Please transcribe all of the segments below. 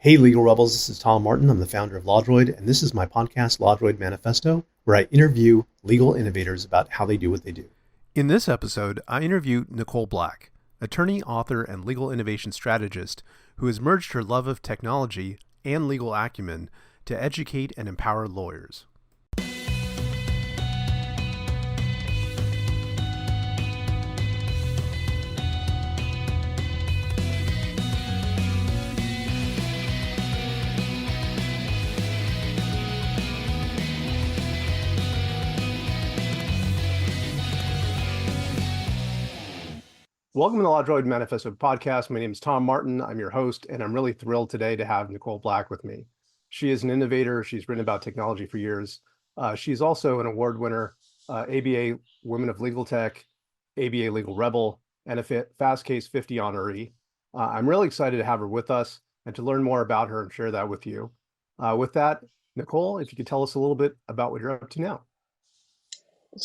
Hey, Legal Rebels, this is Tom Martin. I'm the founder of LawDroid, and this is my podcast, LawDroid Manifesto, where I interview legal innovators about how they do what they do. In this episode, I interview Nicole Black, attorney, author, and legal innovation strategist who has merged her love of technology and legal acumen to educate and empower lawyers. Welcome to the LawDroid Manifesto podcast. My name is Tom Martin. I'm your host, and I'm really thrilled today to have Nicole Black with me. She is an innovator. She's written about technology for years. She's also an award winner, ABA Women of Legal Tech, ABA Legal Rebel, and a Fast Case 50 honoree. I'm really excited to have her with us and to learn more about her and share that with you. With that, Nicole, if you could tell us a little bit about what you're up to now.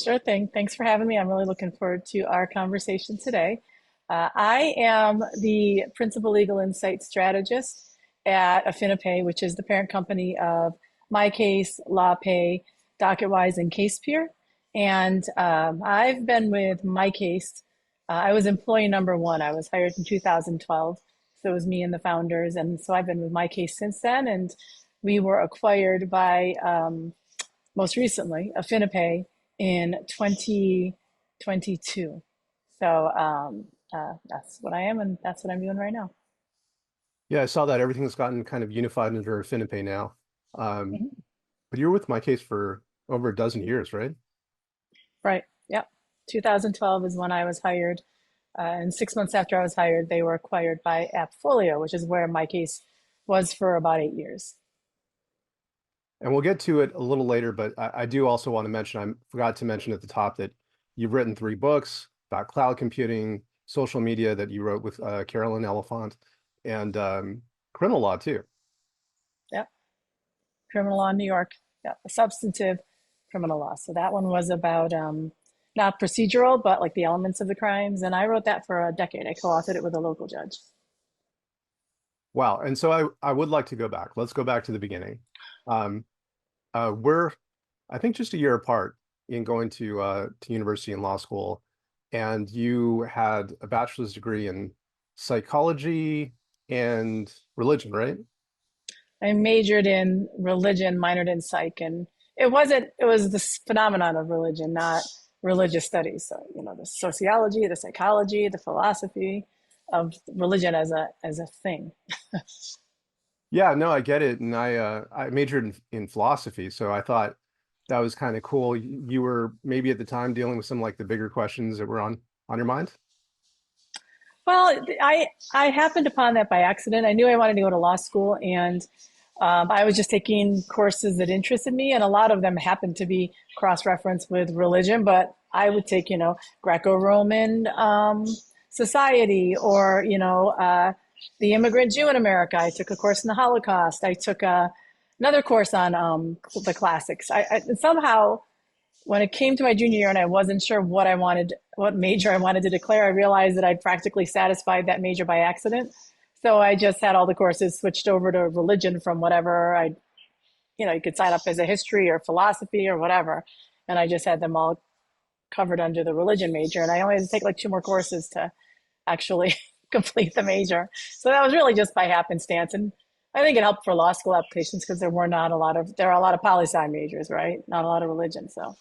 Sure thing. Thanks for having me. I'm really looking forward to our conversation today. I am the Principal Legal Insight Strategist at Affinipay, which is the parent company of MyCase, LawPay, DocketWise, and CasePeer. And I've been with MyCase. I was employee number one. I was hired in 2012. So it was me and the founders. And so I've been with MyCase since then. And we were acquired by, most recently, Affinipay in 2022. So that's what I am, and that's what I'm doing right now. Yeah, I saw that everything's gotten kind of unified under Affinipay now. But you were with MyCase for over a dozen years, right? Right. Yep. 2012 is when I was hired. And 6 months after I was hired, they were acquired by Appfolio, which is where MyCase was for about 8 years. And we'll get to it a little later, but I do also want to mention, I forgot to mention at the top that you've written 3 books about cloud computing, social media that you wrote with Carolyn Elephant, and criminal law too. Yep. Criminal law in New York. Yep. Substantive criminal law. So that one was about not procedural, but like the elements of the crimes. And I wrote that for a decade. I co-authored it with a local judge. Wow. And so I would like to go back. Let's go back to the beginning. We're, I think, just a year apart in going to university and law school. And you had a bachelor's degree in psychology and religion, right? I majored in religion, minored in psych, and it was this phenomenon of religion, not religious studies. So, the sociology, the psychology, the philosophy of religion as a thing. Yeah, no, I get it. And I majored in philosophy, so I thought that was kind of cool. You were maybe at the time dealing with some like the bigger questions that were on your mind. Well, I happened upon that by accident. I knew I wanted to go to law school, and I was just taking courses that interested me, and a lot of them happened to be cross-referenced with religion. But I would take, Greco-Roman society, or the immigrant Jew in America. I took a course in the Holocaust. I took another course on the classics. I somehow, when it came to my junior year and I wasn't sure what major I wanted to declare, I realized that I'd practically satisfied that major by accident. So I just had all the courses switched over to religion from whatever you could sign up as a history or philosophy or whatever. And I just had them all covered under the religion major. And I only had to take like 2 more courses to actually complete the major. So that was really just by happenstance. And I think it helped for law school applications because there are a lot of poli-sci majors, right? Not a lot of religion. So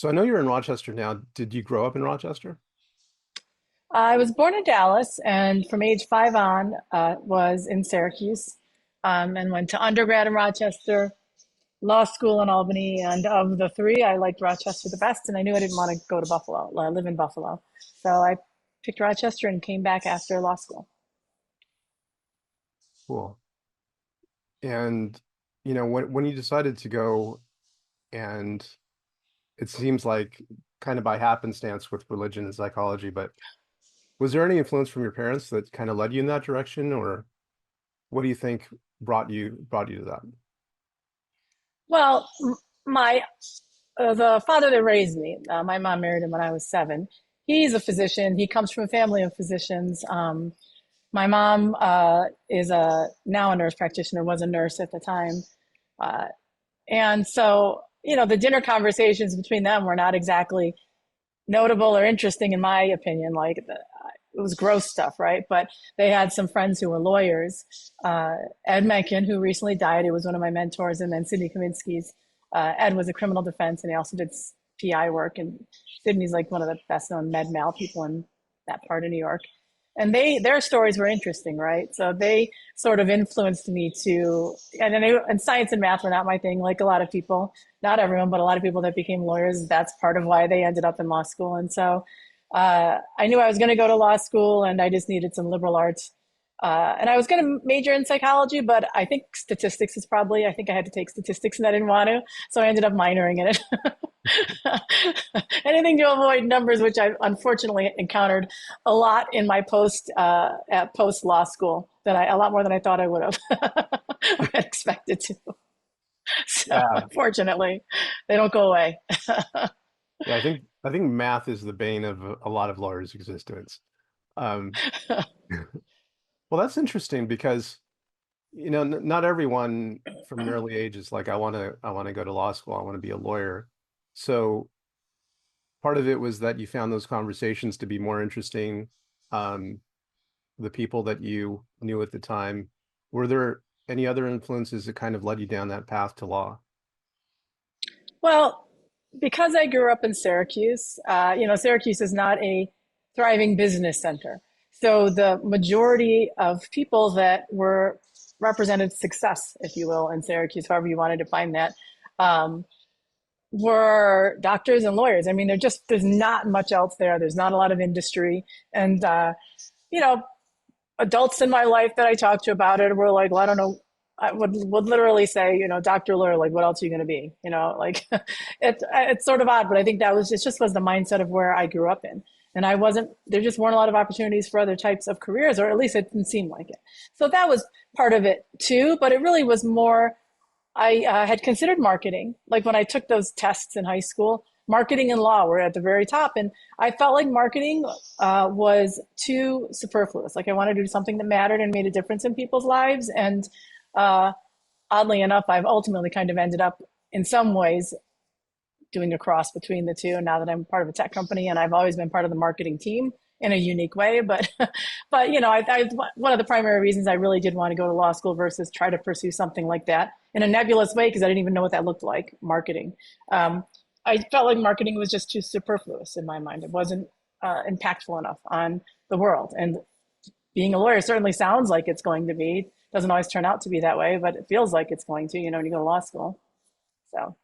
I know you're in Rochester now. Did you grow up in Rochester? I was born in Dallas, and from age 5 on, was in Syracuse, and went to undergrad in Rochester, law school in Albany. And of the 3, I liked Rochester the best, and I knew I didn't want to go to Buffalo, live in Buffalo. So I picked Rochester and came back after law school. Cool. And, when you decided to go, and it seems like kind of by happenstance with religion and psychology, but was there any influence from your parents that kind of led you in that direction, or what do you think brought you to that? Well, the father that raised me, my mom married him when I was 7. He's a physician. He comes from a family of physicians. My mom is now a nurse practitioner, was a nurse at the time. Uh, and so, the dinner conversations between them were not exactly notable or interesting, in my opinion. It was gross stuff, right? But they had some friends who were lawyers. Ed Mencken, who recently died, he was one of my mentors, and then Sidney Kaminsky's. Ed was a criminal defense, and he also did PI work. And Sidney's like one of the best known med mal people in that part of New York. And their stories were interesting, right? So they sort of influenced me to, and science and math were not my thing, like a lot of people, not everyone, but a lot of people that became lawyers. That's part of why they ended up in law school. And so I knew I was going to go to law school, and I just needed some liberal arts. And I was going to major in psychology, but I think statistics is probably, I think I had to take statistics and I didn't want to. So I ended up minoring in it. Anything to avoid numbers, which I unfortunately encountered a lot in my at post law school, a lot more than I thought I would have had expected to. So Yeah. unfortunately, they don't go away. Yeah, I think math is the bane of a lot of lawyers' existence. Um, well, that's interesting because not everyone from an early age is like, I want to go to law school. I want to be a lawyer. So part of it was that you found those conversations to be more interesting. The people that you knew at the time, were there any other influences that kind of led you down that path to law? Well, because I grew up in Syracuse, Syracuse is not a thriving business center. So the majority of people that were represented success, if you will, in Syracuse, however you want to define that, um, were doctors and lawyers. I mean, there's not much else there. There's not a lot of industry. And, you know, adults in my life that I talked to about it were like, well, I don't know. I would literally say, doctor, lawyer, like, what else are you going to be? Like it's sort of odd, but I think it just was the mindset of where I grew up in. And there just weren't a lot of opportunities for other types of careers, or at least it didn't seem like it. So that was part of it too, but it really was more, I had considered marketing. Like when I took those tests in high school, marketing and law were at the very top. And I felt like marketing was too superfluous. Like I wanted to do something that mattered and made a difference in people's lives. And uh, oddly enough, I've ultimately kind of ended up in some ways doing a cross between the two. Now that I'm part of a tech company, and I've always been part of the marketing team in a unique way. But, one of the primary reasons I really did want to go to law school versus try to pursue something like that in a nebulous way, because I didn't even know what that looked like, marketing. I felt like marketing was just too superfluous in my mind. It wasn't impactful enough on the world. And being a lawyer certainly sounds like it's going to be. Doesn't always turn out to be that way, but it feels like it's going to, when you go to law school. So.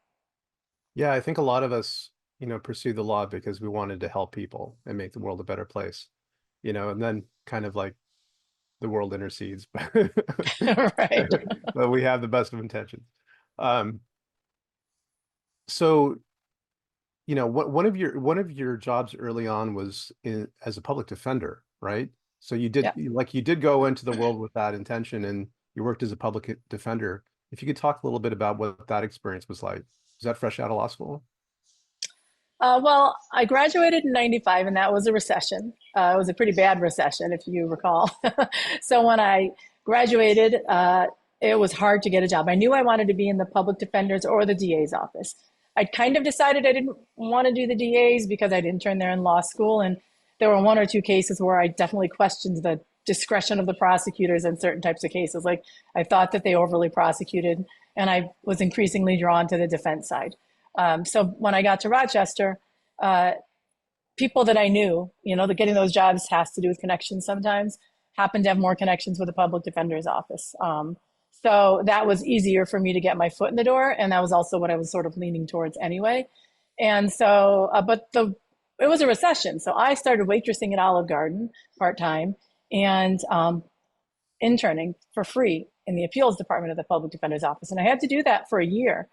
Yeah, I think a lot of us, pursue the law because we wanted to help people and make the world a better place, and then kind of like the world intercedes, Right. but we have the best of intentions. Um, so, one of your jobs early on was as a public defender, right? So you did Yeah. you did go into the world with that intention, and you worked as a public defender. If you could talk a little bit about what that experience was like. Was that fresh out of law school? Well, I graduated in 95, and that was a recession. It was a pretty bad recession, if you recall. So when I graduated, it was hard to get a job. I knew I wanted to be in the public defender's or the DA's office. I'd kind of decided I didn't want to do the DA's because I'd interned there in law school, and there were one or two cases where I definitely questioned the discretion of the prosecutors in certain types of cases. Like I thought that they overly prosecuted, and I was increasingly drawn to the defense side. So when I got to Rochester, people that I knew, that getting those jobs has to do with connections sometimes, happened to have more connections with the public defender's office. So that was easier for me to get my foot in the door. And that was also what I was sort of leaning towards anyway. And so, it was a recession. So I started waitressing at Olive Garden part-time and interning for free in the appeals department of the public defender's office. And I had to do that for a year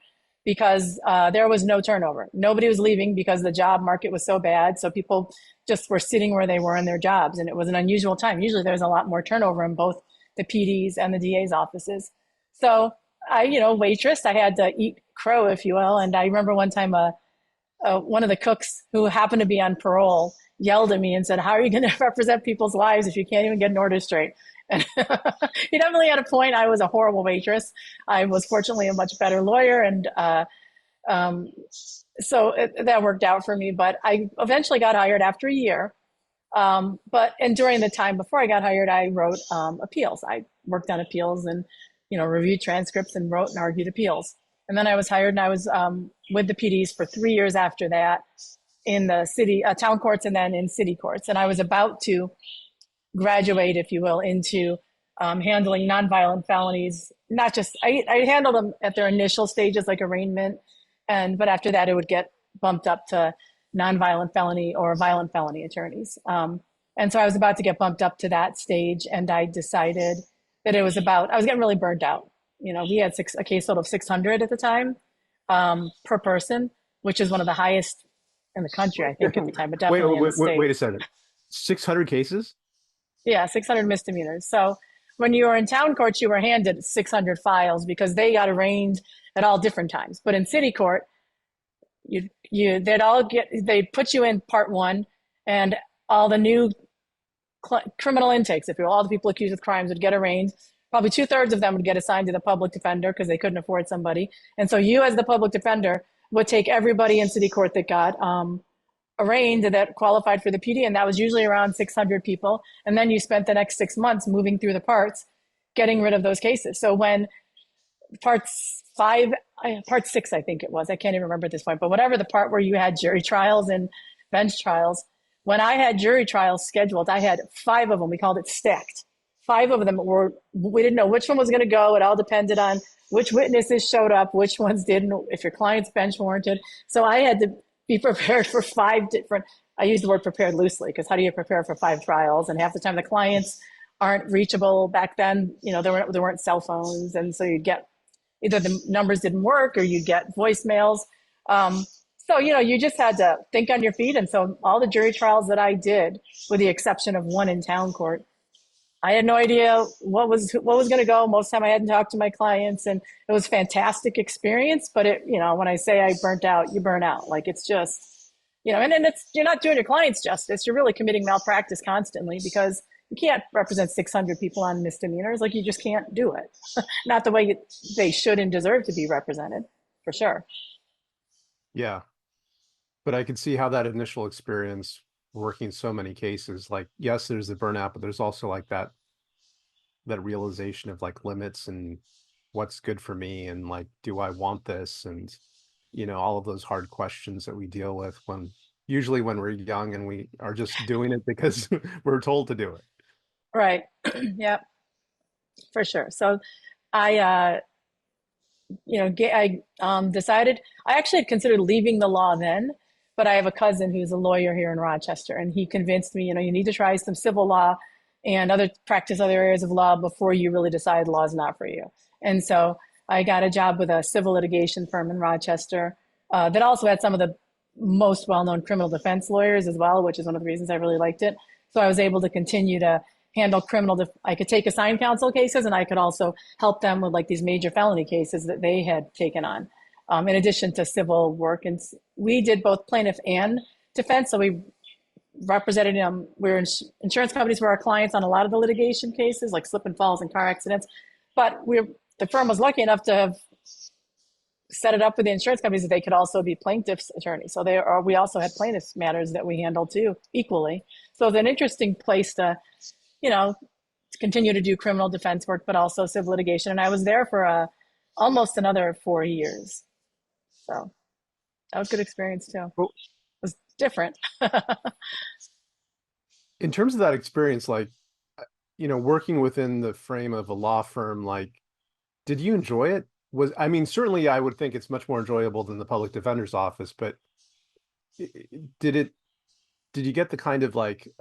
because there was no turnover. Nobody was leaving because the job market was so bad. So people just were sitting where they were in their jobs. And it was an unusual time. Usually there's a lot more turnover in both the PD's and the DA's offices. So I, waitressed. I had to eat crow, if you will. And I remember one time one of the cooks who happened to be on parole yelled at me and said, "How are you going to represent people's lives if you can't even get an order straight?" And he definitely had a point. I was a horrible waitress. I was fortunately a much better lawyer, and um, that worked out for me. But I eventually got hired after a year. And during the time before I got hired, I wrote appeals. I worked on appeals and, reviewed transcripts and wrote and argued appeals. And then I was hired, and I was with the PDs for 3 years after that in the city, town courts, and then in city courts. And I was about to graduate, if you will, into handling nonviolent felonies. Not just, I handled them at their initial stages like arraignment, but after that it would get bumped up to nonviolent felony or violent felony attorneys. And so I was about to get bumped up to that stage, and I decided that I was getting really burnt out. We had a caseload of 600 at the time per person, which is one of the highest in the country, I think, at the time, but definitely in the state. Wait a second. 600 cases? Yeah, 600 misdemeanors. So when you were in town courts, you were handed 600 files because they got arraigned at all different times. But in city court, they'd put you in part one, and all the new criminal intakes, if you will, all the people accused of crimes would get arraigned. Probably 2/3 of them would get assigned to the public defender because they couldn't afford somebody. And so you, as the public defender, would take everybody in city court that got arraigned that qualified for the PD, and that was usually around 600 people. And then you spent the next 6 months moving through the parts, getting rid of those cases. So when part 6, I think it was, I can't even remember at this point, but whatever the part where you had jury trials and bench trials, when I had jury trials scheduled, I had 5 of them. We called it stacked. 5 of them we didn't know which one was going to go. It all depended on which witnesses showed up, which ones didn't, if your client's bench warranted. So I had to be prepared for 5 different, I use the word prepared loosely, because how do you prepare for 5 trials? And half the time the clients aren't reachable. Back then, there weren't cell phones. And so you'd get, either the numbers didn't work or you'd get voicemails. So, you just had to think on your feet. And so all the jury trials that I did, with the exception of one in town court, I had no idea what was going to go. Most of the time I hadn't talked to my clients, and it was a fantastic experience. But when I say I burnt out, you burn out. Like, it's just, and you're not doing your clients justice. You're really committing malpractice constantly, because you can't represent 600 people on misdemeanors. Like, you just can't do it. Not the way they should and deserve to be represented, for sure. Yeah. But I could see how that initial experience working so many cases, like, yes, there's the burnout, but there's also like that realization of like limits and what's good for me, and like, do I want this? And, all of those hard questions that we deal with usually when we're young and we are just doing it because we're told to do it. Right. Yep. For sure. So I decided, I actually had considered leaving the law then, but I have a cousin who's a lawyer here in Rochester, and he convinced me, you need to try some civil law and practice other areas of law before you really decide law is not for you. And so I got a job with a civil litigation firm in Rochester that also had some of the most well-known criminal defense lawyers as well, which is one of the reasons I really liked it. So I was able to continue to handle I could take assigned counsel cases, and I could also help them with like these major felony cases that they had taken on. In addition to civil work. And we did both plaintiff and defense. So we represented we're insurance companies were our clients on a lot of the litigation cases, like slip and falls and car accidents. But the firm was lucky enough to have set it up with the insurance companies that they could also be plaintiff's attorneys. So we also had plaintiff's matters that we handled too, equally. So it's an interesting place to continue to do criminal defense work, but also civil litigation. And I was there for almost another 4 years. So that was a good experience too. It was different. In terms of that experience, like, working within the frame of a law firm, like, did you enjoy it? Certainly I would think it's much more enjoyable than the public defender's office, but did you get the kind of like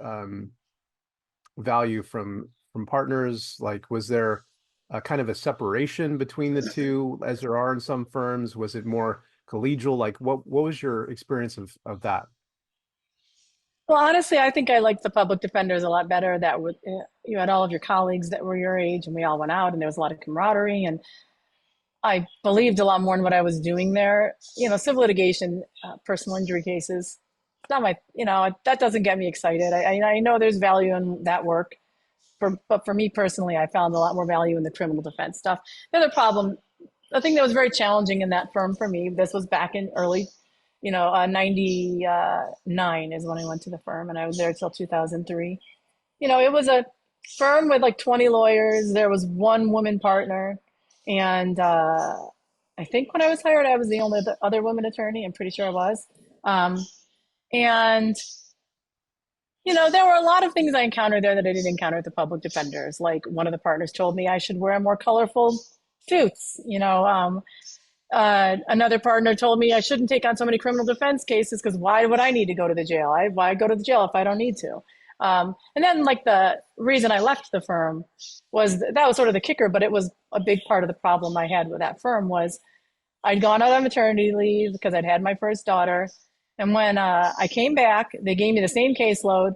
value from partners? Like, was there a kind of a separation between the two, as there are in some firms? Was it more collegial? Like, what was your experience of that? Well, honestly, I think I liked the public defenders a lot better. You had all of your colleagues that were your age, and we all went out, and there was a lot of camaraderie, and I believed a lot more in what I was doing there. Civil litigation, personal injury cases, not my, that doesn't get me excited. I know there's value in that work, but for me personally, I found a lot more value in the criminal defense stuff. The other problem, the thing that was very challenging in that firm for me, this was back in early, 99 is when I went to the firm, and I was there till 2003. It was a firm with like 20 lawyers. There was one woman partner. And I think when I was hired, I was the only other woman attorney. I'm pretty sure I was. And there were a lot of things I encountered there that I didn't encounter at the public defenders. Like one of the partners told me I should wear more colorful suits. Another partner told me I shouldn't take on so many criminal defense cases because why would I need to go to the jail? Why go to the jail if I don't need to? And then like the reason I left the firm was that was sort of the kicker, but it was a big part of the problem I had with that firm was I'd gone out on maternity leave because I'd had my first daughter. And when I came back, they gave me the same caseload,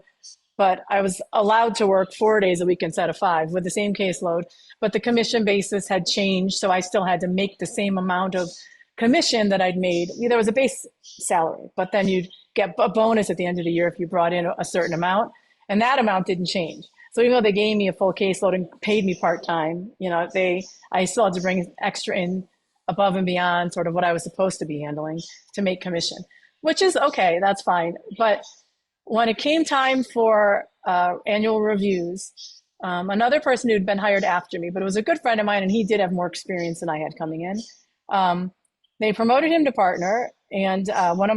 but I was allowed to work 4 days a week instead of 5 with the same caseload. But the commission basis had changed, so I still had to make the same amount of commission that I'd made. There was a base salary, but then you'd get a bonus at the end of the year if you brought in a certain amount, and that amount didn't change. So even though they gave me a full caseload and paid me part-time, I still had to bring extra in above and beyond sort of what I was supposed to be handling to make commission, which is okay, that's fine. But when it came time for annual reviews, another person who'd been hired after me, but it was a good friend of mine, and he did have more experience than I had coming in. They promoted him to partner, and one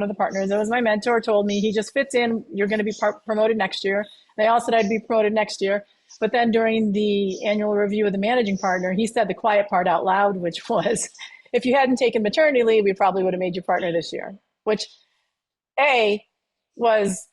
of the partners that was my mentor told me he just fits in. You're going to be promoted next year. They all said I'd be promoted next year. But then during the annual review of the managing partner, he said the quiet part out loud, which was, if you hadn't taken maternity leave, we probably would have made you partner this year, which was,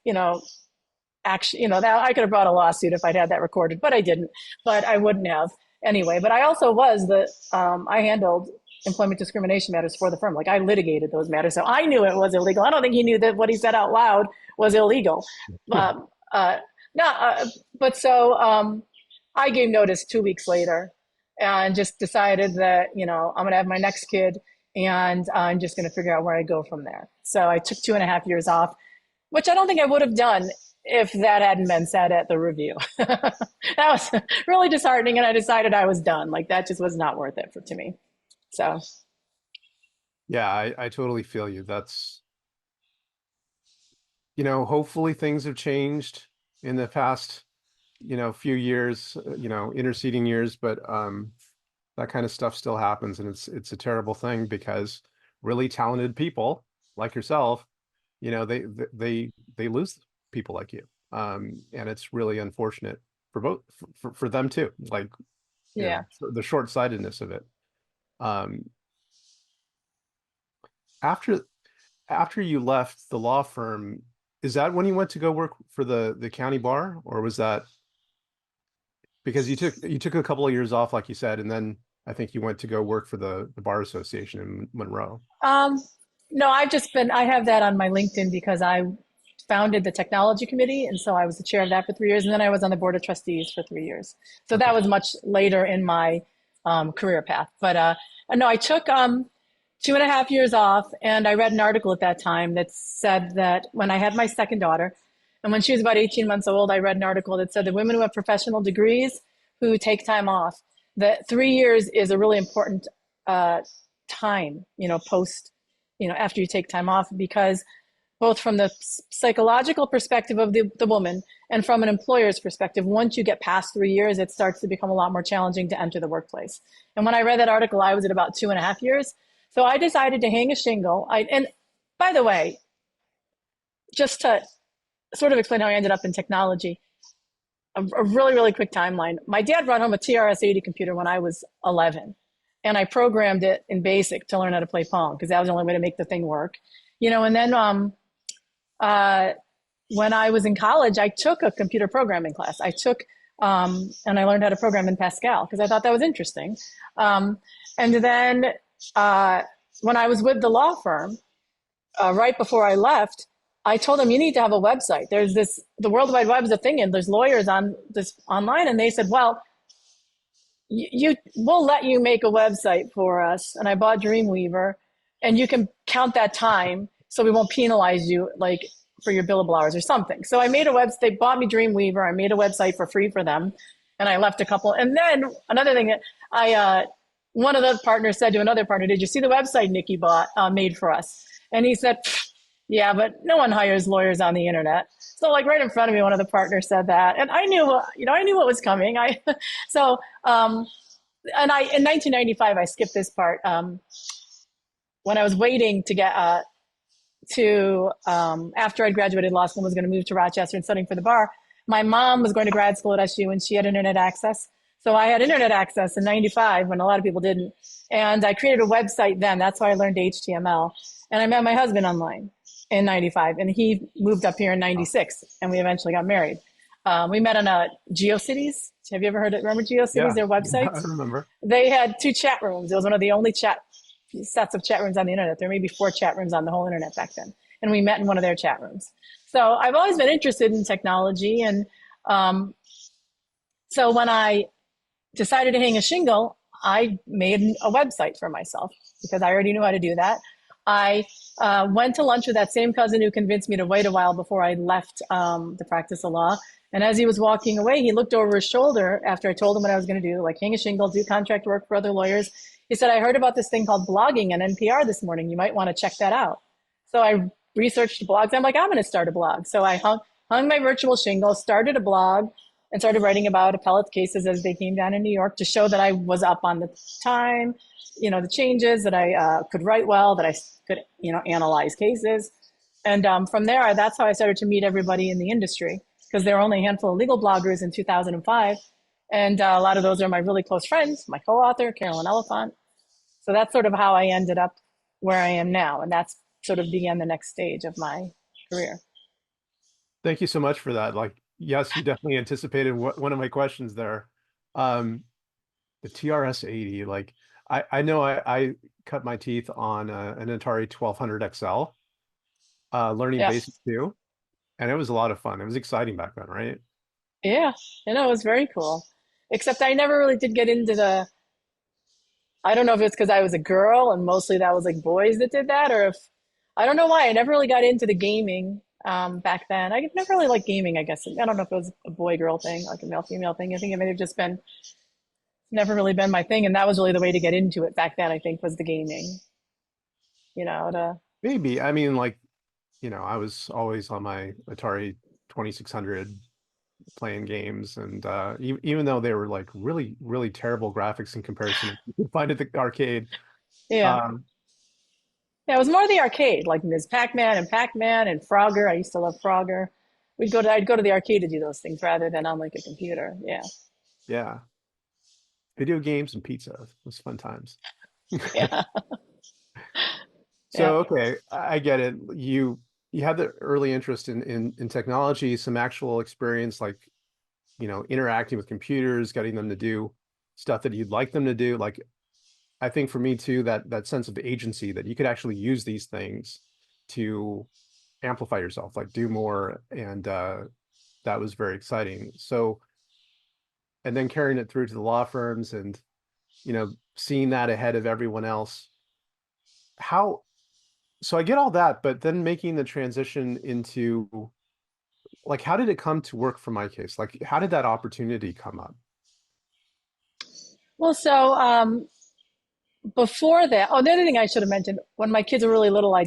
actually, that I could have brought a lawsuit if I'd had that recorded, but I didn't, but I wouldn't have anyway. But I also I handled employment discrimination matters for the firm. Like I litigated those matters. So I knew it was illegal. I don't think he knew that what he said out loud was illegal. But so I gave notice 2 weeks later and just decided that, I'm going to have my next kid and I'm just going to figure out where I go from there. So I took 2.5 years off, which I don't think I would have done if that hadn't been said at the review. That was really disheartening. And I decided I was done. Like that just was not worth it to me. So. Yeah, I totally feel you. That's, hopefully things have changed in the past, few years, interceding years, but that kind of stuff still happens, and it's a terrible thing because really talented people like yourself, they lose people like you, and it's really unfortunate for them too. Like, the short-sightedness of it. After you left the law firm, is that when you went to go work for the county bar, or was that because you took a couple of years off, like you said, and then I think you went to go work for the bar association in Monroe? No, I have that on my LinkedIn because I founded the technology committee. And so I was the chair of that for 3 years. And then I was on the board of trustees for 3 years. So that was much later in my career path. But no, I took 2.5 years off, and I read an article at that time that said that when I had my second daughter, and when she was about 18 months old, I read an article that said that women who have professional degrees who take time off, that 3 years is a really important time, post, after you take time off, because both from the psychological perspective of the woman and from an employer's perspective, once you get past 3 years, it starts to become a lot more challenging to enter the workplace. And when I read that article, I was at about 2.5 years. So I decided to hang a shingle. And by the way, just to sort of explain how I ended up in technology, a really, really quick timeline. My dad brought home a TRS-80 computer when I was 11, and I programmed it in BASIC to learn how to play Pong because that was the only way to make the thing work. And then when I was in college, I took a computer programming class. And I learned how to program in Pascal because I thought that was interesting. And then when I was with the law firm, right before I left, I told them, you need to have a website. There's the World Wide Web is a thing, and there's lawyers on this online. And they said, well, we'll let you make a website for us. And I bought Dreamweaver, and you can count that time so we won't penalize you like for your billable hours or something. So I made a website. They bought me Dreamweaver. I made a website for free for them, and I left a couple. And then another thing, one of the partners said to another partner, "Did you see the website Nikki made for us?" And he said, "Yeah, but no one hires lawyers on the internet." So like right in front of me, one of the partners said that, and I knew, I knew what was coming. So and in 1995, I skipped this part. When I was waiting to get after I graduated law school and was going to move to Rochester and studying for the bar, my mom was going to grad school at SU and she had internet access. So I had internet access in 95 when a lot of people didn't. And I created a website then. That's how I learned HTML. And I met my husband online in 95 and he moved up here in 96 and we eventually got married. We met on GeoCities. Have you ever heard of, remember GeoCities, Yeah, their websites? I remember. They had 2 chat rooms. It was one of the only sets of chat rooms on the internet. There may be 4 chat rooms on the whole internet back then. And we met in one of their chat rooms. So I've always been interested in technology. And so when I decided to hang a shingle, I made a website for myself because I already knew how to do that. I went to lunch with that same cousin who convinced me to wait a while before I left the practice of law. And as he was walking away, he looked over his shoulder after I told him what I was going to do, like hang a shingle, do contract work for other lawyers. He said, "I heard about this thing called blogging on NPR this morning. You might want to check that out." So I researched blogs. I'm like, I'm going to start a blog. So I hung my virtual shingle, started a blog, and started writing about appellate cases as they came down in New York to show that I was up on the time, the changes, that I could write well, that I could, analyze cases. And from there, that's how I started to meet everybody in the industry, because there were only a handful of legal bloggers in 2005. And a lot of those are my really close friends, my co-author, Carolyn Elephant. So that's sort of how I ended up where I am now. And that's sort of began the next stage of my career. Thank you so much for that. Like, yes, you definitely anticipated one of my questions there. The TRS-80, like I know I cut my teeth on an Atari 1200 XL, learning Basic 2, and it was a lot of fun. It was exciting back then, right? Yeah, it was very cool. Except I never really did get into I don't know if it's because I was a girl and mostly that was like boys that did that, or if, I don't know why. I never really got into the gaming back then. I never really liked gaming, I guess. I don't know if it was a boy-girl thing, like a male-female thing. I think it may have just never really been my thing. And that was really the way to get into it back then, I think, was the gaming. Maybe. I mean, like, I was always on my Atari 2600 playing games, and even though they were like really, really terrible graphics in comparison, you could find at the arcade. Yeah. Yeah, it was more the arcade, like Ms. Pac-Man and Frogger. I used to love Frogger. I'd go to the arcade to do those things rather than on like a computer. Yeah. Yeah. Video games and pizza. It was fun times. Yeah. So, okay, I get it. You had the early interest in technology, some actual experience, like, interacting with computers, getting them to do stuff that you'd like them to do. Like, I think for me too, that sense of agency, that you could actually use these things to amplify yourself, like do more. And that was very exciting. So, and then carrying it through to the law firms and, seeing that ahead of everyone else. So I get all that, but then making the transition into, like, how did it come to work for MyCase? Like, how did that opportunity come up? Well, so before that, the other thing I should have mentioned, when my kids were really little, I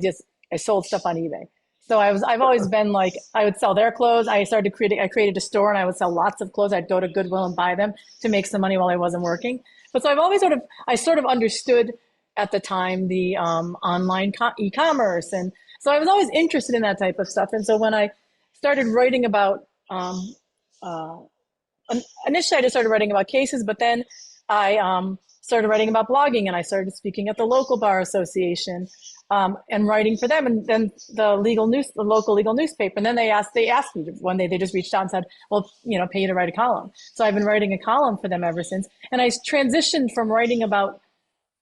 sold stuff on eBay. So I've always been like, I would sell their clothes. I created a store and I would sell lots of clothes. I'd go to Goodwill and buy them to make some money while I wasn't working. But so I've always sort of understood at the time the online e-commerce. And so I was always interested in that type of stuff. And so when I started writing about, initially I just started writing about cases, but then I started writing about blogging and I started speaking at the local bar association and writing for them. And then the local legal newspaper. And then they asked me one day, they just reached out and said, well, pay you to write a column. So I've been writing a column for them ever since. And I transitioned from writing about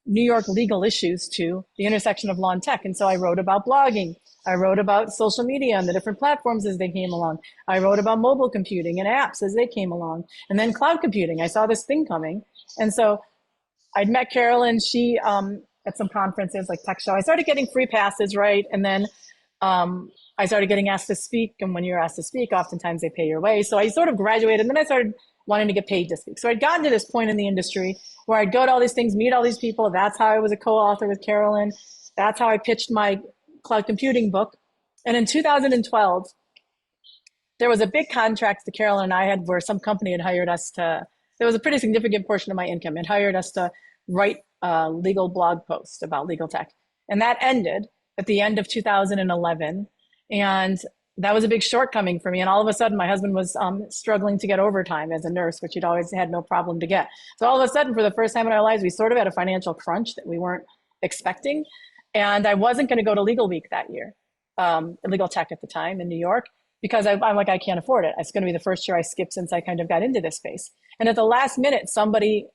New York legal issues to the intersection of law and tech. And so I wrote about blogging. I wrote about social media and the different platforms as they came along. I wrote about mobile computing and apps as they came along. And then cloud computing. I saw this thing coming. And so I'd met Carolyn. She, at some conferences like Tech Show, I started getting free passes, right? And then I started getting asked to speak. And when you're asked to speak, oftentimes they pay your way. So I sort of graduated, and then I started wanting to get paid to speak. So I'd gotten to this point in the industry where I'd go to all these things, meet all these people. That's how I was a co-author with Carolyn. That's how I pitched my cloud computing book. And in 2012, there was a big contract that Carolyn and I had where some company had hired us to, there was a pretty significant portion of my income, and hired us to write a legal blog post about legal tech. And that ended at the end of 2011. And that was a big shortcoming for me. And all of a sudden, my husband was struggling to get overtime as a nurse, which he'd always had no problem to get. So all of a sudden, for the first time in our lives, we sort of had a financial crunch that we weren't expecting. And I wasn't going to go to Legal Week that year, Legal Tech at the time in New York, because I'm like, I can't afford it. It's going to be the first year I skipped since I kind of got into this space. And at the last minute, somebody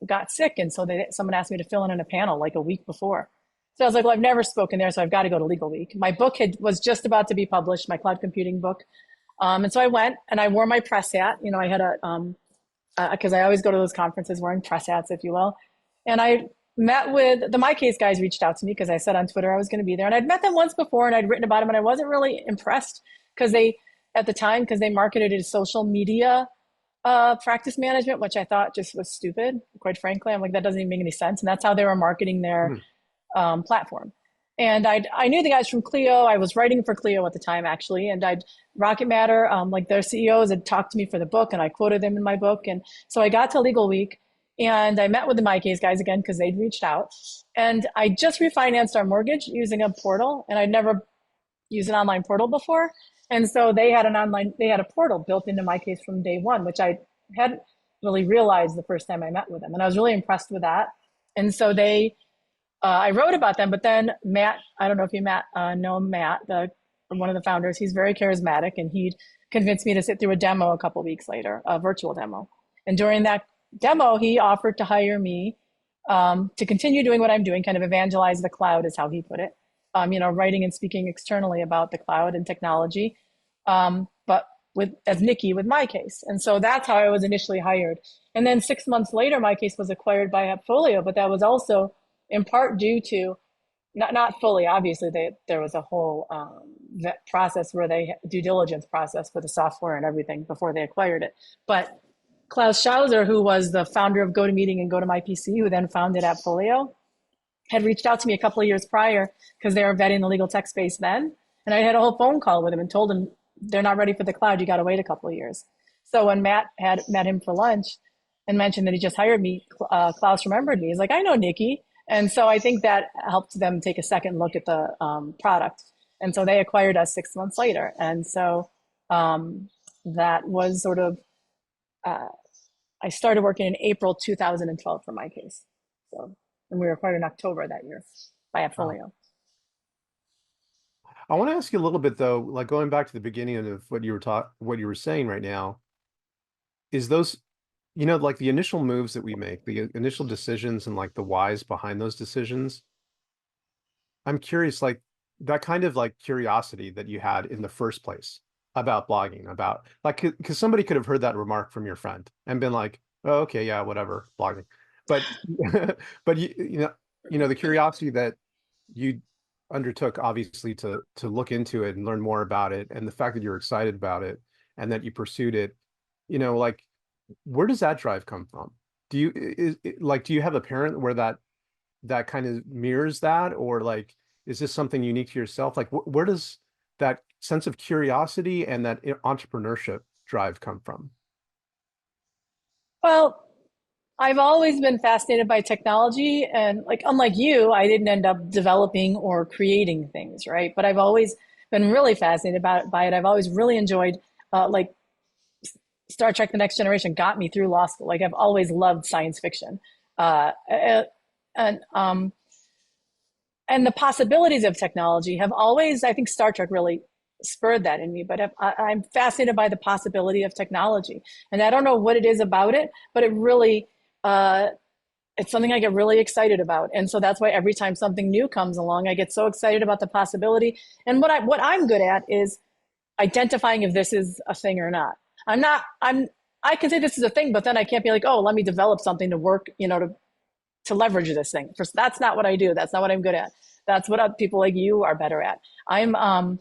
got sick. And so someone asked me to fill in a panel like a week before. So I was like, well, I've never spoken there, so I've got to go to Legal Week. My book was just about to be published, my cloud computing book. And so I went, and I wore my press hat. You know, I had because I always go to those conferences wearing press hats, if you will. And I met with the MyCase guys, reached out to me because I said on Twitter I was going to be there. And I'd met them once before, and I'd written about them, and I wasn't really impressed because they marketed it as social media practice management, which I thought just was stupid, quite frankly. I'm like, that doesn't even make any sense. And that's how they were marketing their platform. And I knew the guys from Clio. I was writing for Clio at the time, actually. And Rocket Matter, like their CEOs had talked to me for the book, and I quoted them in my book. And so I got to Legal Week, and I met with the MyCase guys again because they'd reached out. And I just refinanced our mortgage using a portal, and I'd never used an online portal before. And so they had a portal built into MyCase from day one, which I hadn't really realized the first time I met with them. And I was really impressed with that. And so I wrote about them, but then Matt, I don't know if you know Matt, one of the founders, he's very charismatic, and he convinced me to sit through a demo a couple of weeks later, a virtual demo. And during that demo, he offered to hire me to continue doing what I'm doing, kind of evangelize the cloud is how he put it. Writing and speaking externally about the cloud and technology, but as Nikki with MyCase. And so that's how I was initially hired. And then 6 months later, MyCase was acquired by Appfolio, but that was also in part due to, not fully, obviously, there was a whole process where due diligence process for the software and everything before they acquired it. But Klaus Schauser, who was the founder of GoToMeeting and GoToMyPC, who then founded Appfolio, had reached out to me a couple of years prior because they were vetting the legal tech space then. And I had a whole phone call with him and told him, they're not ready for the cloud. You got to wait a couple of years. So when Matt had met him for lunch and mentioned that he just hired me, Klaus remembered me. He's like, I know Nikki. And so I think that helped them take a second look at the product. And so they acquired us 6 months later. And so that was sort of, I started working in April 2012 for MyCase. So, and we were acquired in October that year by Appfolio. I want to ask you a little bit though, like going back to the beginning of what you were saying right now, is those, like the initial moves that we make, the initial decisions and like the whys behind those decisions. I'm curious, like that kind of like curiosity that you had in the first place about blogging, about like, because somebody could have heard that remark from your friend and been like, oh, okay, yeah, whatever, blogging. But, but the curiosity that you undertook obviously to look into it and learn more about it, and the fact that you're excited about it and that you pursued it, like where does that drive come from? Do you have a parent where that kind of mirrors that, or like is this something unique to yourself? Like where does that sense of curiosity and that entrepreneurship drive come from? Well, I've always been fascinated by technology, and like, unlike you, I didn't end up developing or creating things, right? But I've always been really fascinated by it. I've always really enjoyed, like Star Trek: The Next Generation got me through law school. Like I've always loved science fiction, and the possibilities of technology have always, I think Star Trek really spurred that in me, but I'm fascinated by the possibility of technology. And I don't know what it is about it, but it really, it's something I get really excited about. And so that's why every time something new comes along, I get so excited about the possibility. And what I'm good at is identifying if this is a thing or not. I can say this is a thing, but then I can't be like, oh, let me develop something to work, to leverage this thing. First, that's not what I do. That's not what I'm good at. That's what people like you are better at. I'm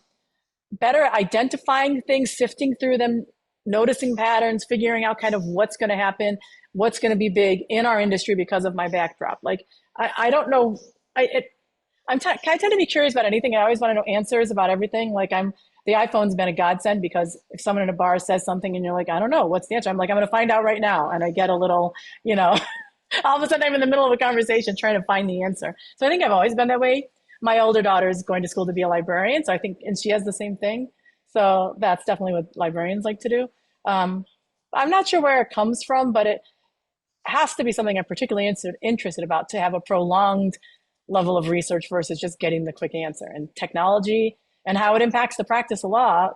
better at identifying things, sifting through them, noticing patterns, figuring out kind of what's going to happen, what's going to be big in our industry because of my backdrop. Like, I don't know. I tend to be curious about anything. I always want to know answers about everything. Like, the iPhone's been a godsend, because if someone in a bar says something and you're like, I don't know, what's the answer? I'm like, I'm going to find out right now. And I get a little, all of a sudden I'm in the middle of a conversation trying to find the answer. So I think I've always been that way. My older daughter is going to school to be a librarian, so I think, and she has the same thing. So that's definitely what librarians like to do. I'm not sure where it comes from, but it has to be something I'm particularly interested about, to have a prolonged level of research versus just getting the quick answer. And technology and how it impacts the practice of law,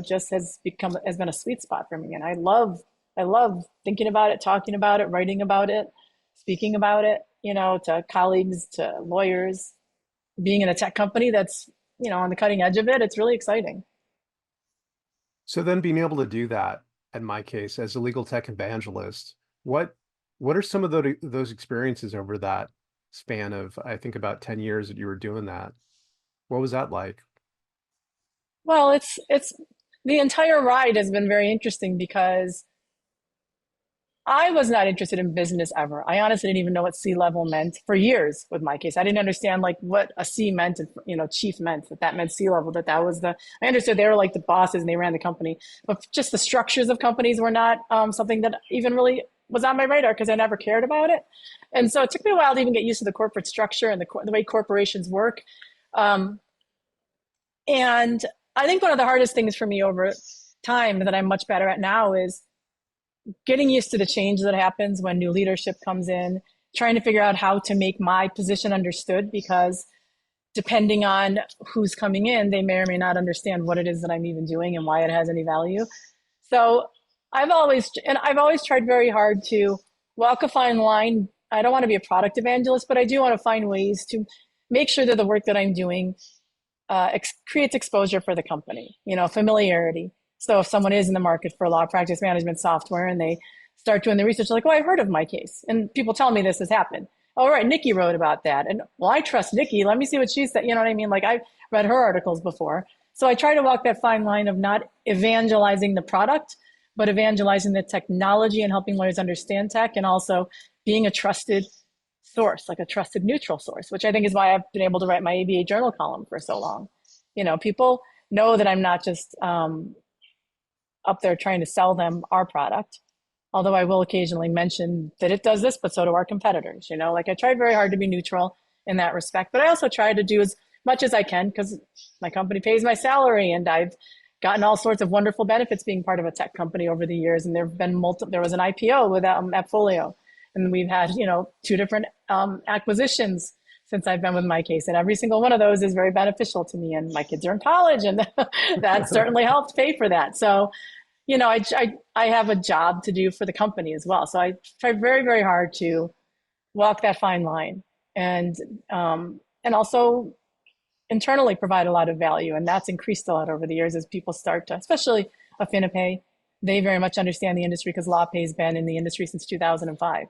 just has been a sweet spot for me. And I love thinking about it, talking about it, writing about it, speaking about it, to colleagues, to lawyers. Being in a tech company that's, on the cutting edge of it, it's really exciting. So then being able to do that, in MyCase, as a legal tech evangelist, what are some of those experiences over that span of, I think, about 10 years that you were doing that? What was that like? Well, it's the entire ride has been very interesting, because I was not interested in business ever. I honestly didn't even know what C-level meant for years with MyCase. I didn't understand like what a C meant, and, chief meant, that meant C-level, that was I understood they were like the bosses and they ran the company, but just the structures of companies were not something that even really was on my radar, because I never cared about it. And so it took me a while to even get used to the corporate structure and the way corporations work. And I think one of the hardest things for me over time that I'm much better at now is getting used to the change that happens when new leadership comes in, trying to figure out how to make my position understood, because depending on who's coming in, they may or may not understand what it is that I'm even doing and why it has any value. So I've always tried very hard to walk a fine line. I don't want to be a product evangelist, but I do want to find ways to make sure that the work that I'm doing creates exposure for the company, familiarity. So if someone is in the market for law practice management software and they start doing the research, like, oh, I've heard of MyCase. And people tell me this has happened. Oh, right, Nikki wrote about that. And, well, I trust Nikki. Let me see what she said. You know what I mean? Like, I've read her articles before. So I try to walk that fine line of not evangelizing the product, but evangelizing the technology and helping lawyers understand tech, and also being a trusted source, like a trusted neutral source, which I think is why I've been able to write my ABA journal column for so long. People know that I'm not just up there trying to sell them our product, although I will occasionally mention that it does this, but so do our competitors. Like, I tried very hard to be neutral in that respect, but I also try to do as much as I can, because my company pays my salary, and I've gotten all sorts of wonderful benefits being part of a tech company over the years. And there was an IPO with Appfolio, and we've had, 2 different acquisitions since I've been with MyCase, and every single one of those is very beneficial to me. And my kids are in college, and that certainly helped pay for that. So, I have a job to do for the company as well. So I try very, very hard to walk that fine line, and also internally provide a lot of value. And that's increased a lot over the years as people start to, especially Affinipay, they very much understand the industry, because LawPay's been in the industry since 2005.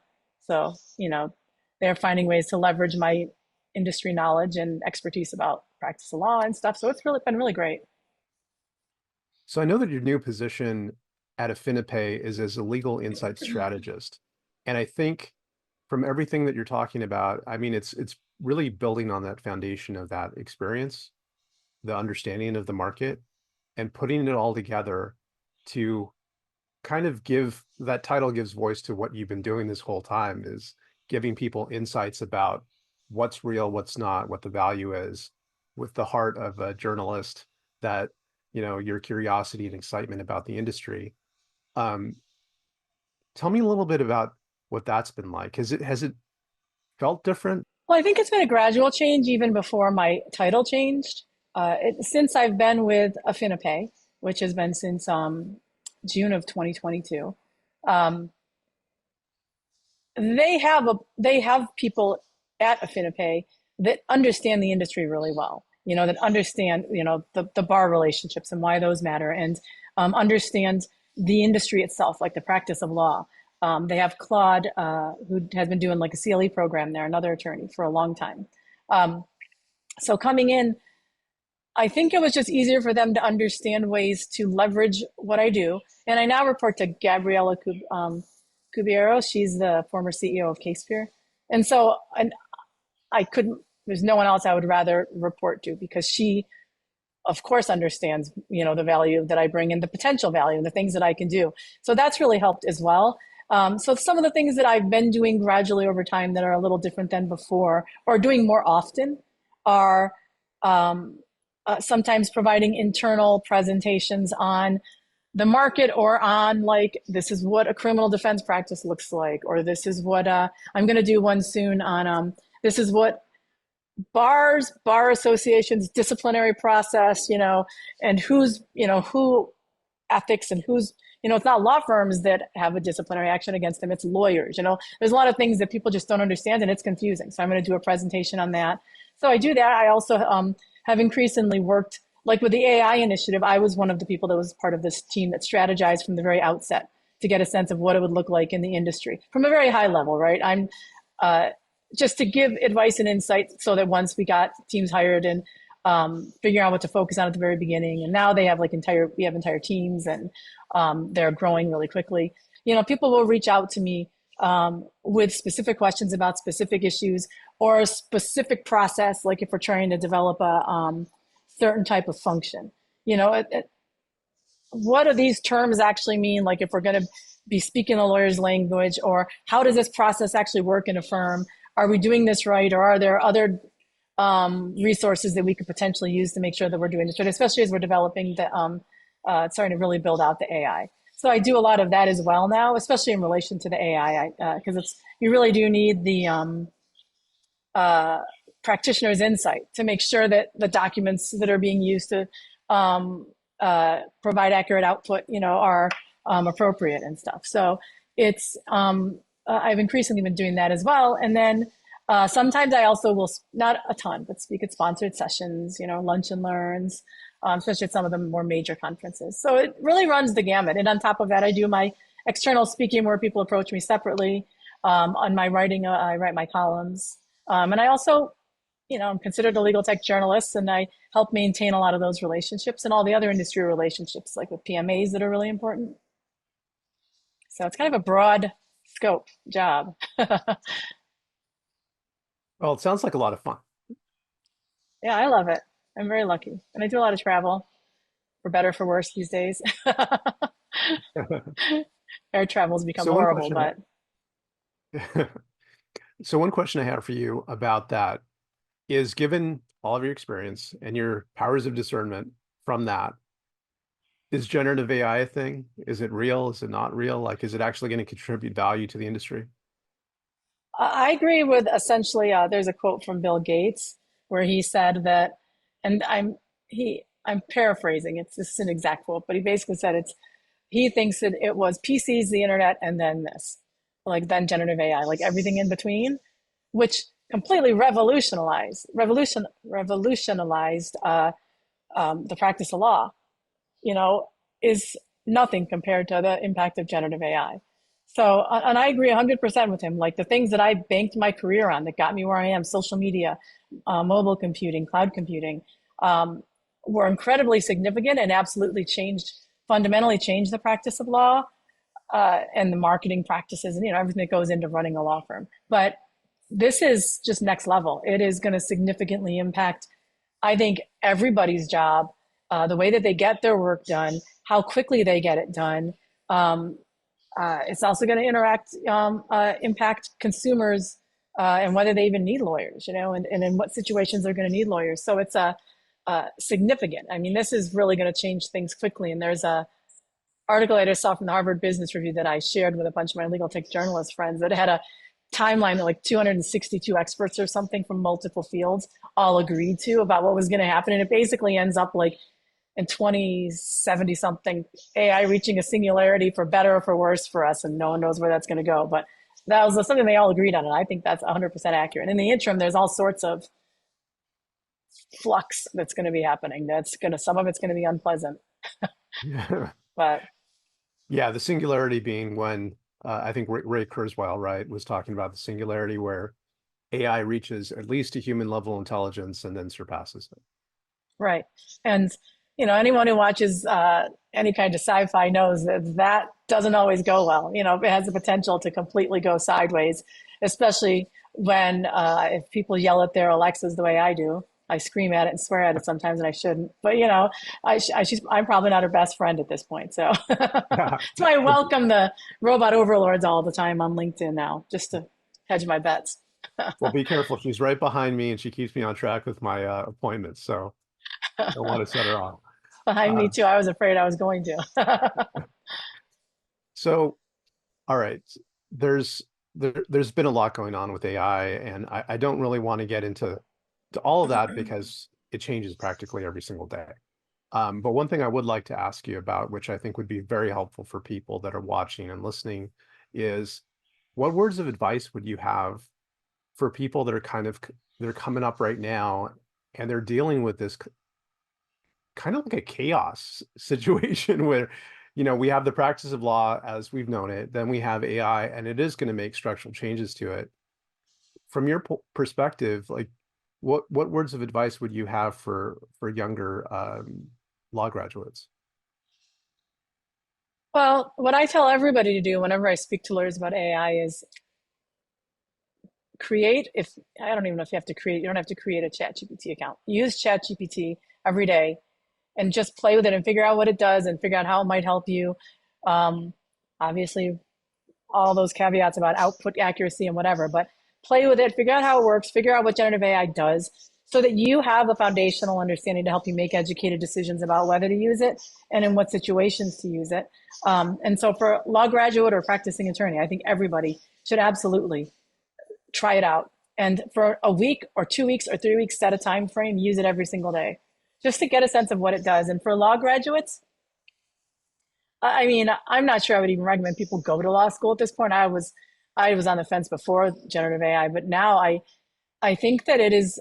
So, they're finding ways to leverage my industry knowledge and expertise about practice of law and stuff. So it's really been really great. So I know that your new position at Affinipay is as a legal insight strategist. And I think from everything that you're talking about, I mean, it's really building on that foundation of that experience, the understanding of the market, and putting it all together to kind of that title gives voice to what you've been doing this whole time, is giving people insights about what's real, what's not, what the value is, with the heart of a journalist, that, your curiosity and excitement about the industry. Tell me a little bit about what that's been like. Has it felt different? Well, I think it's been a gradual change even before my title changed. Since I've been with Affinipay, which has been since June of 2022, they have people at Affinipay that understand the industry really well. That understand the bar relationships and why those matter, and understand the industry itself, like the practice of law. They have Claude, who has been doing like a CLE program there, another attorney for a long time. So coming in, I think it was just easier for them to understand ways to leverage what I do. And I now report to Gabriela Cubiero. She's the former CEO of CasePeer. And so I couldn't, there's no one else I would rather report to, because she, of course, understands, the value that I bring and the potential value and the things that I can do. So that's really helped as well. So some of the things that I've been doing gradually over time that are a little different than before, or doing more often, are sometimes providing internal presentations on the market, or on, like, this is what a criminal defense practice looks like, or this is what I'm going to do one soon on this is what bar associations disciplinary process, and who's, who ethics, and who's, it's not law firms that have a disciplinary action against them, it's lawyers. There's a lot of things that people just don't understand, and it's confusing. So I'm going to do a presentation on that. So I do that. I also have increasingly worked, like with the AI initiative, I was one of the people that was part of this team that strategized from the very outset to get a sense of what it would look like in the industry from a very high level, right? I'm just to give advice and insight, so that once we got teams hired and figuring out what to focus on at the very beginning, and now they have we have entire teams, and they're growing really quickly. People will reach out to me with specific questions about specific issues or a specific process, like if we're trying to develop a certain type of function. What do these terms actually mean? Like, if we're going to be speaking the lawyer's language, or how does this process actually work in a firm? Are we doing this right? Or are there other resources that we could potentially use to make sure that we're doing this right, especially as we're developing starting to really build out the AI. So I do a lot of that as well now, especially in relation to the AI, because you really do need the practitioner's insight to make sure that the documents that are being used to provide accurate output, are appropriate and stuff. So it's I've increasingly been doing that as well. And then sometimes I also will, not a ton, but speak at sponsored sessions, lunch and learns, especially at some of the more major conferences. So it really runs the gamut. And on top of that, I do my external speaking where people approach me separately. On my writing, I write my columns. And I also, I'm considered a legal tech journalist, and I help maintain a lot of those relationships and all the other industry relationships, like with PMAs that are really important. So it's kind of a broad scope job. Well, it sounds like a lot of fun. Yeah, I love it. I'm very lucky. And I do a lot of travel, for better, for worse these days. Air travel's become horrible, but. So one question I have for you about that is, given all of your experience and your powers of discernment from that, is generative AI a thing? Is it real? Is it not real? Like, is it actually going to contribute value to the industry? I agree with, essentially, there's a quote from Bill Gates where he said that, and I'm paraphrasing, this is an exact quote, but he basically said he thinks that it was PCs, the internet, and then this, like then generative AI, like everything in between, which completely revolutionized the practice of law, is nothing compared to the impact of generative AI. So, and I agree 100% with him. Like, the things that I banked my career on that got me where I am, social media, mobile computing, cloud computing, were incredibly significant and absolutely fundamentally changed the practice of law, and the marketing practices and, everything that goes into running a law firm. But this is just next level. It is going to significantly impact, I think, everybody's job, the way that they get their work done, how quickly they get it done. It's also going to impact consumers, and whether they even need lawyers, and in what situations they're going to need lawyers. So it's significant. I mean, this is really going to change things quickly. And there's a article I just saw from the Harvard Business Review that I shared with a bunch of my legal tech journalist friends that had a timeline that like 262 experts or something from multiple fields all agreed to about what was going to happen. And it basically ends up like in 2070 something, AI reaching a singularity, for better or for worse for us. And no one knows where that's going to go. But that was something they all agreed on. And I think that's 100% accurate. In the interim, there's all sorts of flux that's going to be happening. Some of it's going to be unpleasant. But yeah, the singularity being when I think Ray Kurzweil, right, was talking about the singularity where AI reaches at least a human level intelligence and then surpasses it. Right. And, anyone who watches any kind of sci-fi knows that that doesn't always go well. It has the potential to completely go sideways, especially when if people yell at their Alexas the way I do. I scream at it and swear at it sometimes, and I shouldn't. But I'm probably not her best friend at this point. So Yeah. that's why I welcome the robot overlords all the time on LinkedIn now, just to hedge my bets. Well, be careful. She's right behind me and she keeps me on track with my appointments. So don't want to set her off. Behind me Uh, too. I was afraid I was going to. so, all right, there's been a lot going on with AI, and I don't really want to get into all of that because it changes practically every single day. But one thing I would like to ask you about, which I think would be very helpful for people that are watching and listening, is what words of advice would you have for people that are they're coming up right now and they're dealing with this kind of like a chaos situation where, we have the practice of law as we've known it, then we have AI, and it is going to make structural changes to it. From your perspective, like what words of advice would you have for younger law graduates? Well, what I tell everybody to do whenever I speak to lawyers about AI is if I don't even know if you have to create, you don't have to create a ChatGPT account. Use ChatGPT every day and just play with it and figure out what it does and figure out how it might help you. Um, Obviously, all those caveats about output accuracy and whatever, but play with it, figure out how it works, figure out what generative AI does so that you have a foundational understanding to help you make educated decisions about whether to use it and in what situations to use it. And so for law graduate or practicing attorney, I think everybody should absolutely try it out. And for a week or 2 weeks or 3 weeks set a time frame, use it every single day just to get a sense of what it does. And for law graduates, I mean, I'm not sure I would even recommend people go to law school at this point. I was on the fence before generative AI, but now I think that it is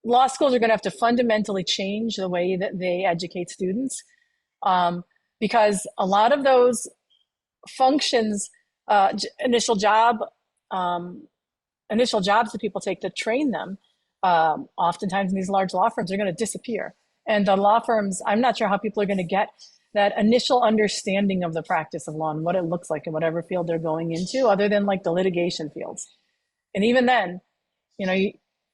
law schools are going to have to fundamentally change the way that they educate students, because a lot of those functions, initial um, jobs that people take to train them, oftentimes in these large law firms are going to disappear. And the law firms, I'm not sure how people are going to get that initial understanding of the practice of law and what it looks like in whatever field they're going into, other than like the litigation fields. And even then, you know,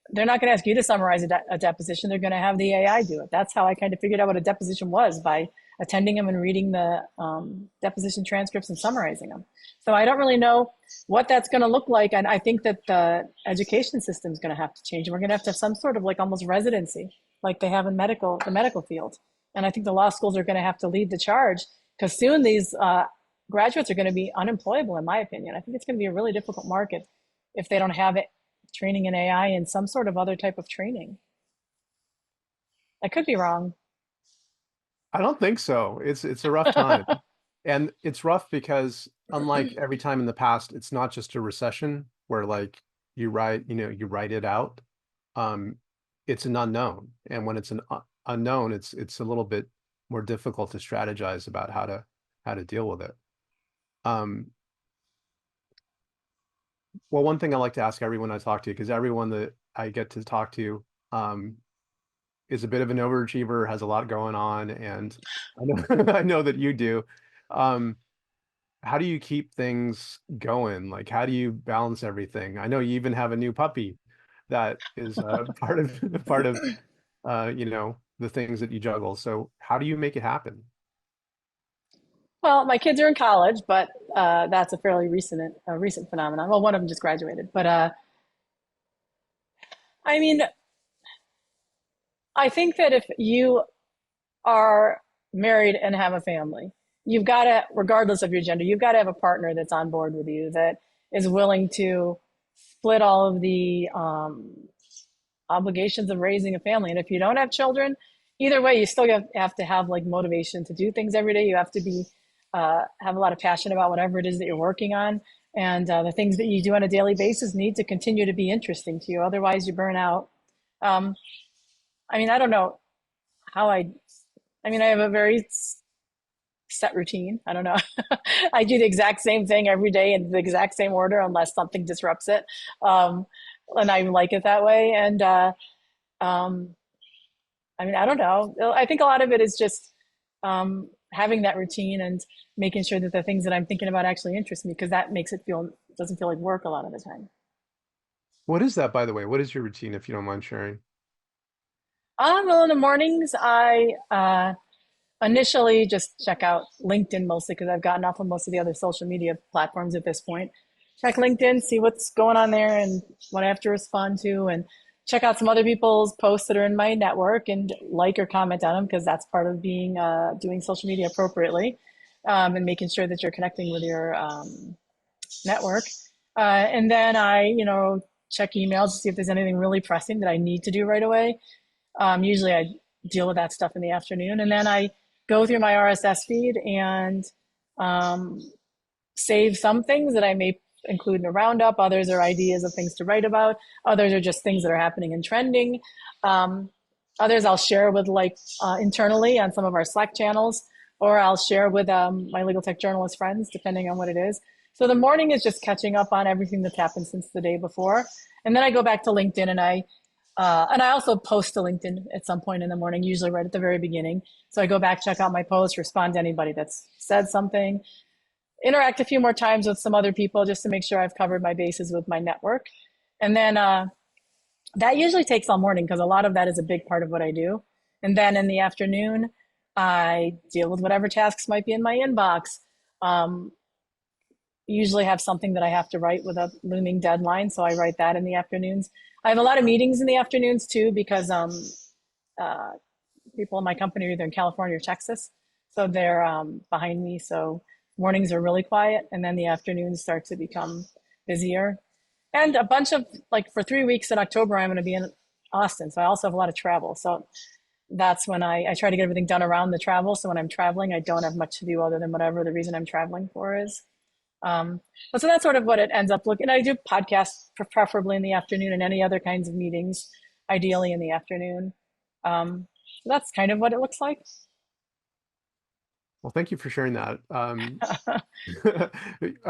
they're not going to ask you to summarize a deposition. They're going to have the AI do it. That's how I kind of figured out what a deposition was, by attending them and reading the deposition transcripts and summarizing them. So I don't really know what that's going to look like. And I think that the education system is going to have to change. We're going to have some sort of like almost residency like they have in the medical field. And I think the law schools are going to have to lead the charge, because soon these graduates are going to be unemployable, in my opinion. I think it's going to be a really difficult market if they don't have it training in AI and some sort of other type of training. I could be wrong. I don't think so. It's a rough time. And it's rough because unlike every time in the past, it's not just a recession where like you write it out. It's an unknown. And when it's an unknown, it's a little bit more difficult to strategize about how to deal with it. Well, one thing I like to ask everyone I talk to, because everyone that I get to talk to is a bit of an overachiever, has a lot going on, and I know I know that you do. How do you keep things going? Like, how do you balance everything? I know you even have a new puppy that is part of the things that you juggle. So how do you make it happen? Well, my kids are in college, but that's a fairly recent phenomenon. Well, one of them just graduated, but I mean, I think that if you are married and have a family, you've got to, regardless of your gender, you've got to have a partner that's on board with you, that is willing to split all of the obligations of raising a family. And if you don't have children, either way, you still have to have like motivation to do things every day. You have to be have a lot of passion about whatever it is that you're working on. And the things that you do on a daily basis need to continue to be interesting to you. Otherwise, you burn out. Um, I mean, I don't know how I mean, I have a very set routine. I don't know. I do the exact same thing every day in the exact same order unless something disrupts it. I like it that way. And um, I mean, I don't know. I think a lot of it is just having that routine and making sure that the things that I'm thinking about actually interest me, because that makes it feel doesn't feel like work a lot of the time. What is that, by the way? What is your routine, if you don't mind sharing? Well, in the mornings, I initially just check out LinkedIn mostly because I've gotten off of most of the other social media platforms at this point. Check LinkedIn, see what's going on there and what I have to respond to, and check out some other people's posts that are in my network and like or comment on them because that's part of being doing social media appropriately, and making sure that you're connecting with your network. And then I, check emails to see if there's anything really pressing that I need to do right away. Usually I deal with that stuff in the afternoon, and then I go through my RSS feed and um, save some things that I may include in a roundup. Others are ideas of things to write about. Others are just things that are happening and trending. Um, Others I'll share with internally on some of our Slack channels, or I'll share with my legal tech journalist friends, depending on what it is. So the morning is just catching up on everything that's happened since the day before. And then I go back to LinkedIn and I also post to LinkedIn at some point in the morning, usually right at the very beginning. So I go back, check out my posts, respond to anybody that's said something, interact a few more times with some other people just to make sure I've covered my bases with my network. And then that usually takes all morning because a lot of that is a big part of what I do. And then in the afternoon, I deal with whatever tasks might be in my inbox. Um, Usually have something that I have to write with a looming deadline, so I write that in the afternoons. I have a lot of meetings in the afternoons too because uh, people in my company are either in California or Texas, so they're behind me. So mornings are really quiet, and then the afternoons start to become busier. And a bunch of like for 3 weeks in October, I'm going to be in Austin, so I also have a lot of travel. So that's when I try to get everything done around the travel. So when I'm traveling, I don't have much to do other than whatever the reason I'm traveling for is. But so that's sort of what it ends up looking. I do podcasts preferably in the afternoon and any other kinds of meetings, ideally in the afternoon. So that's kind of what it looks like. Well, thank you for sharing that. I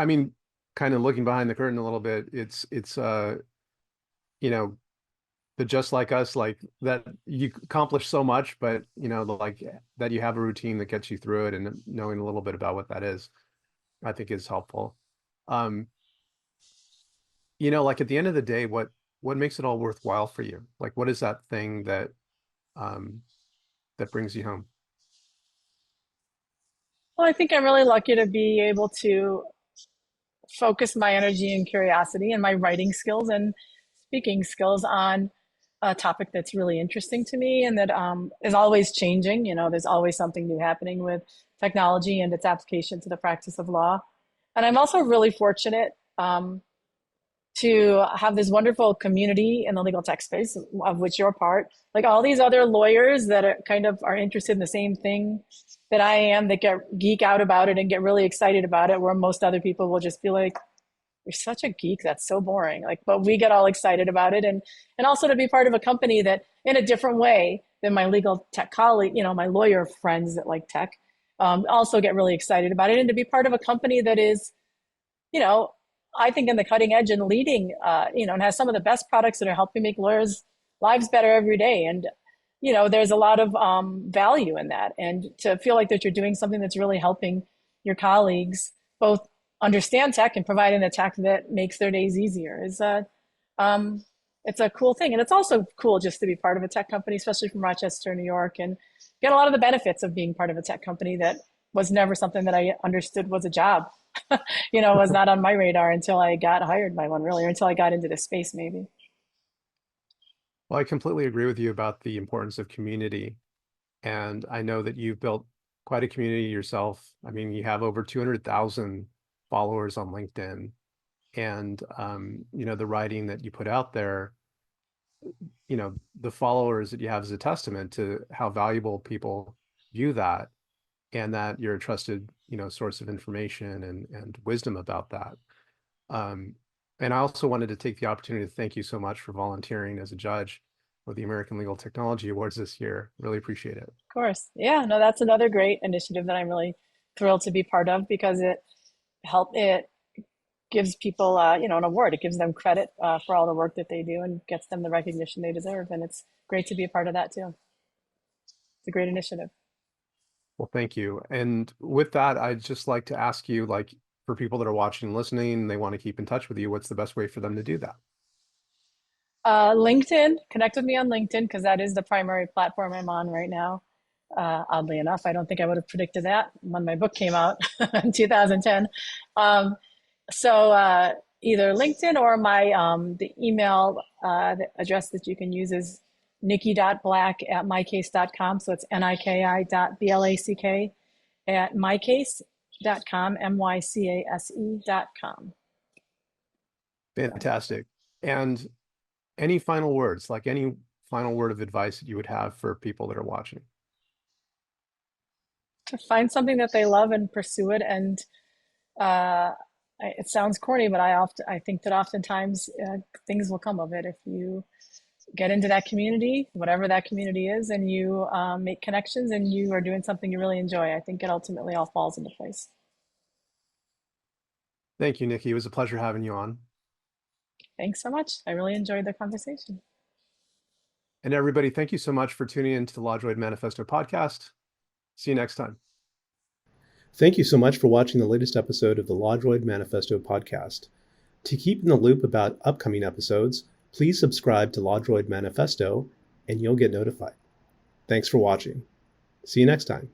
mean, kind of looking behind the curtain a little bit, it's you know, the just like us, like that you accomplish so much, but like that you have a routine that gets you through it and knowing a little bit about what that is, I think is helpful. Um, like at the end of the day, what makes it all worthwhile for you? Like what is that thing um that brings you home? Well, I think I'm really lucky to be able to focus my energy and curiosity and my writing skills and speaking skills on a topic that's really interesting to me and that is always changing. There's always something new happening with technology and its application to the practice of law. And I'm also really fortunate to have this wonderful community in the legal tech space, of which you're part. Like all these other lawyers that are kind of are interested in the same thing that I am, that get geek out about it and get really excited about it, where most other people will just be like, "You're such a geek. That's so boring." Like, but we get all excited about it, and also to be part of a company that, in a different way than my legal tech colleague, my lawyer friends that like tech, also get really excited about it, and to be part of a company that is, you know, I think in the cutting edge and leading, and has some of the best products that are helping make lawyers' lives better every day. And, there's a lot of value in that. And to feel like that you're doing something that's really helping your colleagues both understand tech and providing the tech that makes their days easier um, it's a cool thing. And it's also cool just to be part of a tech company, especially from Rochester, New York, and get a lot of the benefits of being part of a tech company that was never something that I understood was a job. Was not on my radar until I got hired by one, really, or until I got into this space, maybe. Well, I completely agree with you about the importance of community. And I know that you've built quite a community yourself. I mean, you have over 200,000 followers on LinkedIn. And, the writing that you put out there, the followers that you have is a testament to how valuable people view that and that you're a trusted, source of information and wisdom about that. Um, and I also wanted to take the opportunity to thank you so much for volunteering as a judge for the American Legal Technology Awards this year. Really appreciate it. Of course. Yeah, no, that's another great initiative that I'm really thrilled to be part of because it gives people, an award. It gives them credit for all the work that they do and gets them the recognition they deserve. And it's great to be a part of that too. It's a great initiative. Well, thank you. And with that, I'd just like to ask you, like, for people that are watching and listening, they want to keep in touch with you, what's the best way for them to do that? LinkedIn, connect with me on LinkedIn because that is the primary platform I'm on right now. Oddly enough, I don't think I would have predicted that when my book came out in 2010. So either LinkedIn or my the email the address that you can use is nikki.black@mycase.com. So it's niki.black@mycase.com, mycase.com. Fantastic. And any final words, like any final word of advice that you would have for people that are watching? To find something that they love and pursue it. And it sounds corny, but I think that oftentimes things will come of it if you get into that community, whatever that community is, and you make connections and you are doing something you really enjoy. I think it ultimately all falls into place. Thank you, Nikki. It was a pleasure having you on. Thanks so much. I really enjoyed the conversation. And everybody, thank you so much for tuning in to the LawDroid Manifesto podcast. See you next time. Thank you so much for watching the latest episode of the LawDroid Manifesto podcast. To keep in the loop about upcoming episodes, please subscribe to LawDroid Manifesto and you'll get notified. Thanks for watching. See you next time.